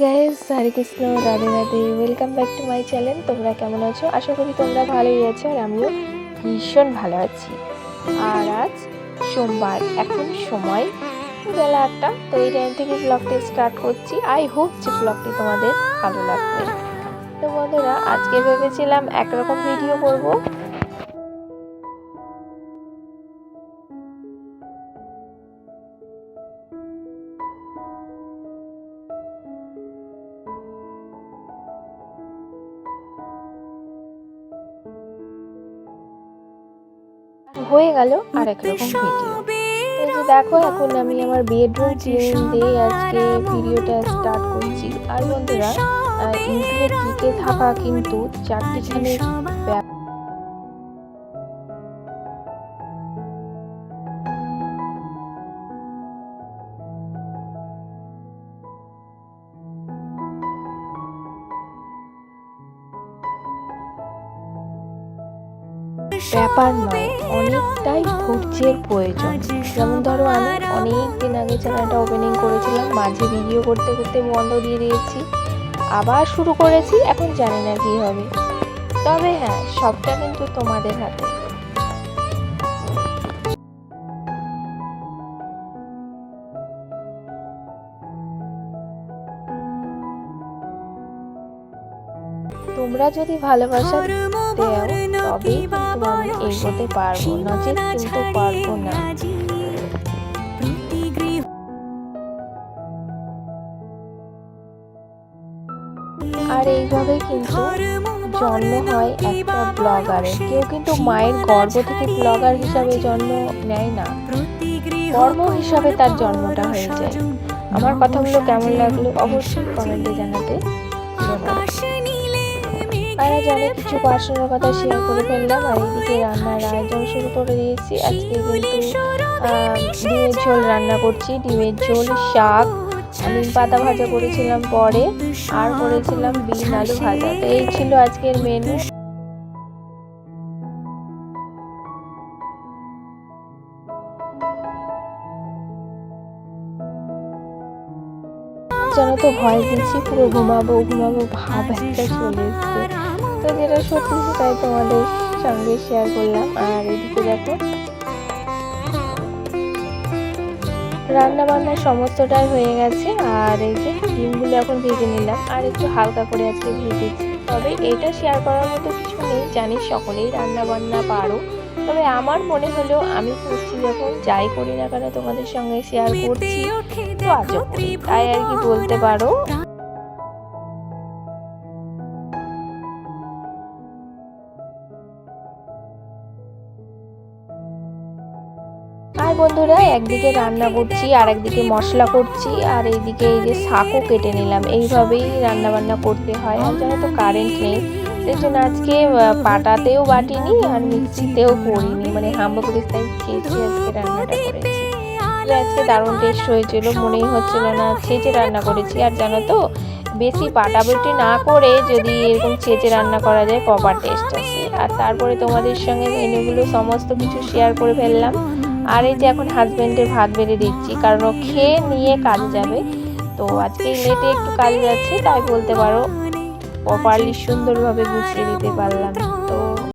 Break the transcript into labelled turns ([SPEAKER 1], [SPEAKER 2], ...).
[SPEAKER 1] Guys, Hare Krishna, Radhe Radhe. Welcome back to my channel. তোমরা কেমন আছো? আশা করি তোমরা ভালোই আছো, আর আমিও ভীষণ ভালো আছি। আর আজ সোমবার, এখন সময় বেলা 8টা। তো এই টাইম থেকে ব্লগটি স্টার্ট করছি। আই হোপ যে ব্লগটি তোমাদের ভালো লাগবে। তো বন্ধুরা, আজকে ভেবেছিলাম একরকম ভিডিও করব। হয়ে গেল আর একরকম ভিডিও। এই যে দেখো, এখন আমি আমার বেডরুম ক্লিন দিয়ে আজকে ভিডিওটা স্টার্ট করছি। আর বন্ধুরা, ইউটিউবে টিকে থাকা কিন্তু চারটিখানি ব্যাপার নয়, অনেকটাই ধৈর্যের প্রয়োজন। যেমন ধরো, আমি অনেক দিন আগে চ্যানেলটা ওপেনিং করেছিলাম, মাঝে ভিডিও করতে করতে বন্ধ দিয়ে দিয়েছি, আবার শুরু করেছি। এখন জানি না কি হবে, তবে হ্যাঁ, সবটা কিন্তু তোমাদের হাতে। তোমরা যদি ভালোবাসা দেও তবেই কিন্তু আমি এগোতে পারবো, নচেত কিন্তু পারবো না। আর এইভাবে কিন্তু জন্ম হয় একটা ব্লগারের। কেউ কিন্তু মায়ের গর্ভ থেকে ব্লগার হিসাবে জন্ম নেয় না, কর্ম হিসাবে তার জন্মটা হয়ে যায়। আমার কথাগুলো কেমন লাগলো অবশ্যই কমেন্টে জানাতে ভুলো না। আর জানি কিছু পার্সোনাল কথা শেয়ার করে ফেললাম। আর এইদিকে রান্নার আয়োজন শুরু করে দিয়েছি। আজকে কিন্তু ডিমের ঝোল রান্না করছি। ডিমের ঝোল, শাক, নিম পাতা ভাজা করেছিলাম পরে, আর করেছিলাম বিন আলু ভাজা। তো এই ছিল আজকের মেনু। জানো তো, ভয় দিচ্ছি পুরো ঘুমাবো ঘুমাবো ভাব একটা চলে এসছে। তো যেটা সত্যি সেটাই তোমাদের সঙ্গে শেয়ার করলাম। আর এদিকে দেখো, রান্না বান্না সমস্তটাই হয়ে গেছে। আর এই যে ডিমগুলো এখন ভেজে নিলাম, আর একটু হালকা করে আজকে ভেজেছি। তবে এটা শেয়ার করার মতো কিছু নেই, জানি সকলেই রান্না বান্না পারো, তবে আমার মনে হলো আমি করছি যখন, যাই করি না কেন তোমাদের সঙ্গে শেয়ার করছি, তো আজও করি, তাই আর কি বলতে পারো। আর বন্ধুরা, একদিকে রান্না করছি আর একদিকে মশলা করছি, আর এইদিকে এই যে শাকও কেটে নিলাম। এইভাবেই রান্না বান্না করতে হয়। আর জানো তো, কারেন্ট নেই, সেই জন্য আজকে পাটাতেও বাটিনি আর মিক্সিতেও করিনি, মানে হাম্বাগুড়িস্তায় ছেঁচে আজকে রান্নাটা করেছি। আজকে দারুণ টেস্ট হয়েছিল, মনেই হচ্ছিল না ছেঁচে রান্না করেছি। আর জানো তো, বেশি বাটাবাটি না করে যদি এরকম ছেঁচে রান্না করা যায়, প্রপার টেস্ট আসে। আর তারপরে তোমাদের সঙ্গে মেনুগুলো সমস্ত কিছু শেয়ার করে ফেললাম। আর এই যে এখন হাজবেন্ডের ভাত বেড়ে দিচ্ছি, কারণ ও খেয়ে নিয়ে কাজে যাবে। তো আজকে লেটে একটু কাজে যাচ্ছে, তাই বলতে পারো প্রপারলি সুন্দরভাবে গুছিয়ে দিতে পারলাম। তো